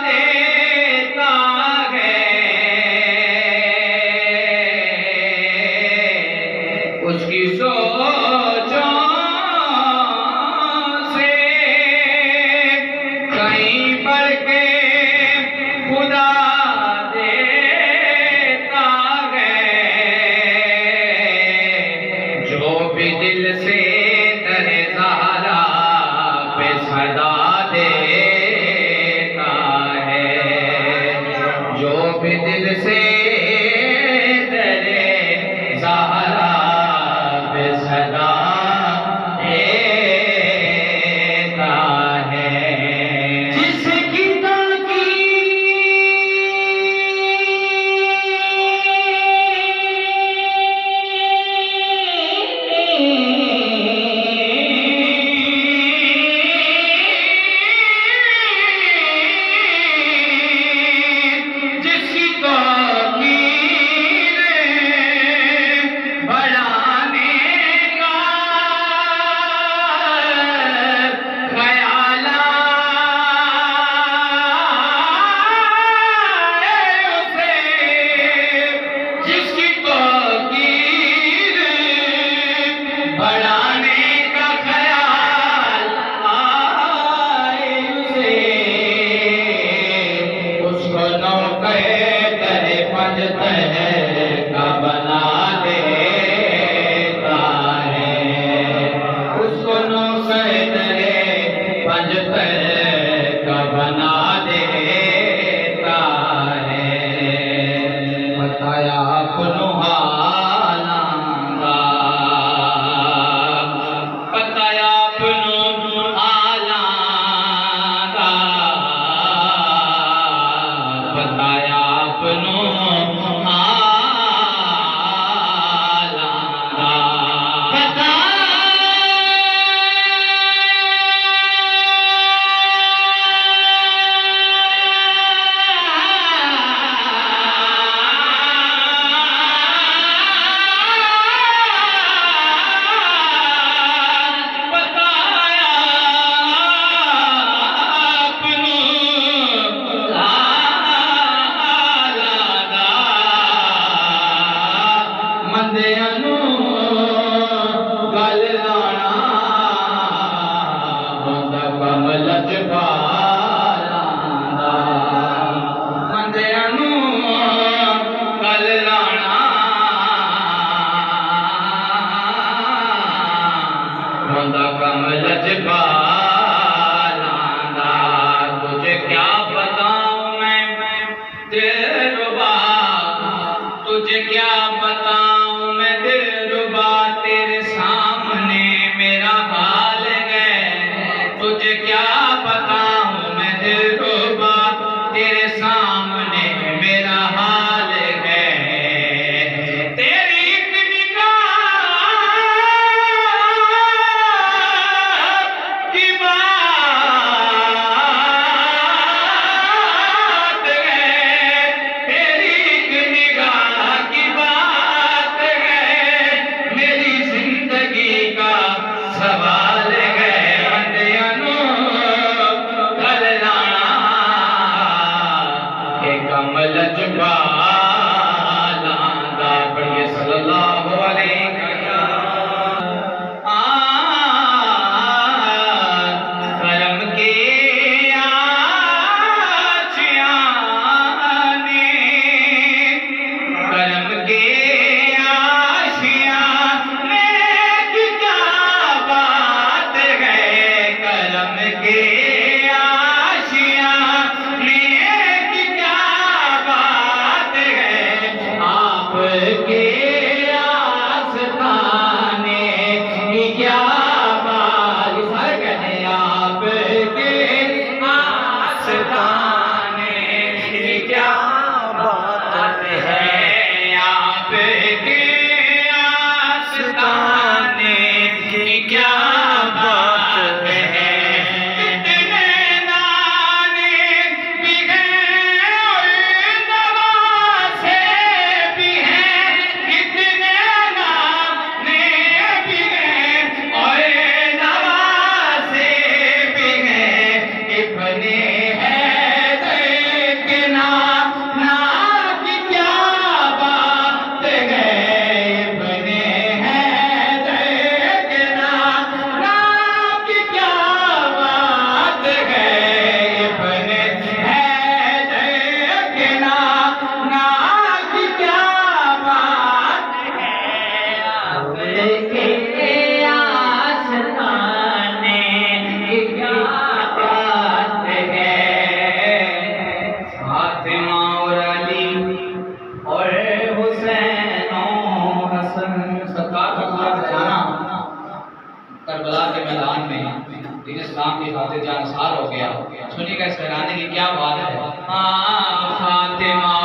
دیتا ہے اس کی سوچوں سے کہیں بڑھ کے خدا دیتا ہے جو بھی دل سے ترے زہرا پہ صدا دیتا ہے جو بھی دل سے ترے زہرا پہ صدا دیتا ہے جس کی کا بنا دیتا ہے اس کو نوکرے پنج کا بنا دیتا ہے بتایا اپنو حالاں بتایا اپنو حالاں بتایا اپنو تجھے کیا بتاؤں میں دلربا تجھے کیا بتاؤں میں دلربا تیرے سامنے میرا حال ہے تجھے کیا بتاؤں میں دلربا تیرے سامنے میرا حال ہے تیری ایک نگاہ کی بات ہے تیری ایک نگاہ کی بات ہے میری زندگی کا سوال ہے بندیانو گل لانا ایک عمل جبالا دا پڑھئے صلی اللہ علیہ کرم کے آشیانے کرم کے آشیانے کی کیا بات ہے کرم کے آشیانے کی کیا بات کی خاطر جان سار ہو گیا. سنیے گا اس ویرانے کی کیا بات ہے. فاطمہ